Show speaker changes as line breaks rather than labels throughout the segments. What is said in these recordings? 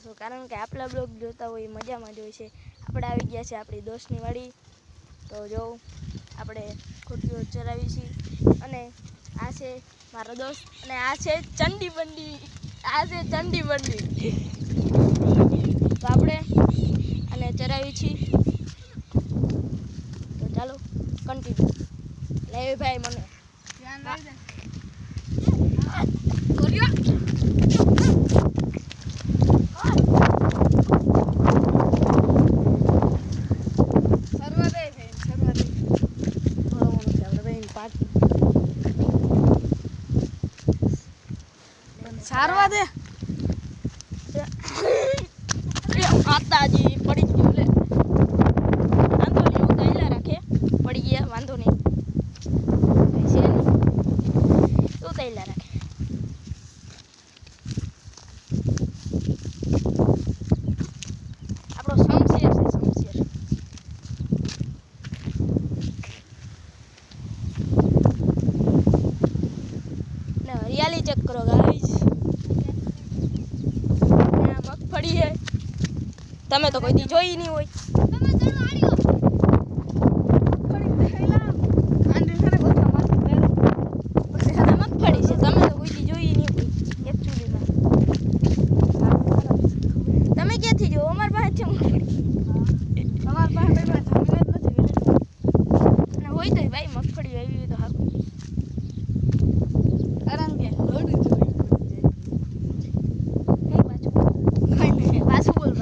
કરશો, કારણ કે આપણા બ્લોગ જોતા હોય મજામાં જ હોય છે. આપણે આવી ગયા છે આપણી દોસ્તની વાડી, તો જો આપણે ખોટીઓ ચરાવી છીએ. અને આ છે મારો દોસ્ત, અને આ છે ચંડી બંડી, તો આપણે અને ચરાવી છીએ. તો ચાલો કન્ટિન્યુ. લે ભાઈ મને ધ્યાન રાખજે. સારવા દે માતાજી પડી ગયું. લે વાંધો નહીં, હું કાયલા રાખે પડી ગયા, વાંધો નહીં, કઈ છે નહીં, તું કાયલા રાખે. આપણો શમશેર છે, શમશેર. ને હરિયાળી ચેક કરો ગાઈસ, મગફળી છે, તમે તો કોઈ દી જોઈ નહીં હોય. મગફળી છે, તમે તો કોઈ દી જોઈ નહીં હોય એકચ્યુઅલીમાં. તમે ક્યાંથી જો? અમારી પાસે છે મગફળી. અમારી પાસે જમીન જ નથી. અને હોય તો ભાઈ મગફળી આવી હોય તો હારું. કારણ કે પાછું બોલ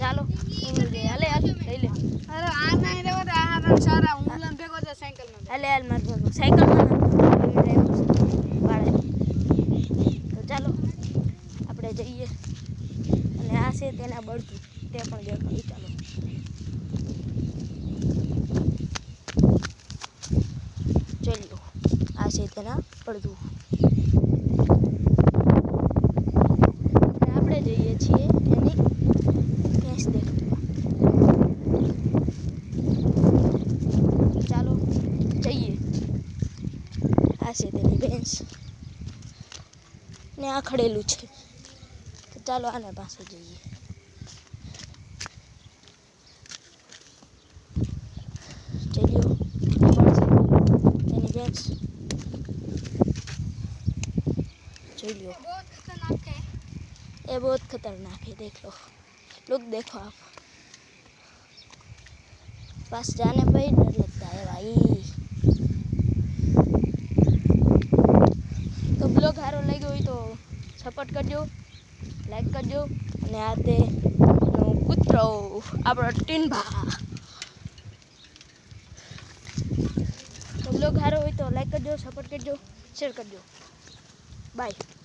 ચાલો હાલ માર સાયકલમાં તો ચાલો આપણે જઈએ. અને આ છે તેના બળતું, તે પણ દેખાડું. ચાલો ચાલો, આ છે તેના બળતું. આપણે જઈએ છીએ એની ભેંસ દેખવા. ચાલો જઈએ. આ છે તેની ભેંસ ને આ ખડેલું છે, તો ચાલો આને પાસે જઈએ. ચલ્યો તેની ભેંસ चलियो, ये बहुत खतरनाक है। देख लो, लुक देखो आप, पास जाने पर ही डर लगता है भाई. तो ब्लॉग सारो लगे हुई तो सपोर्ट करजो, लाइक करजो. અને આ તે કૂતરો આપણો ટીનભા. તો બ્લોગ સારો હોય તો લાઈક કરજો, સપોર્ટ કરજો, શેર કરજો. બાય.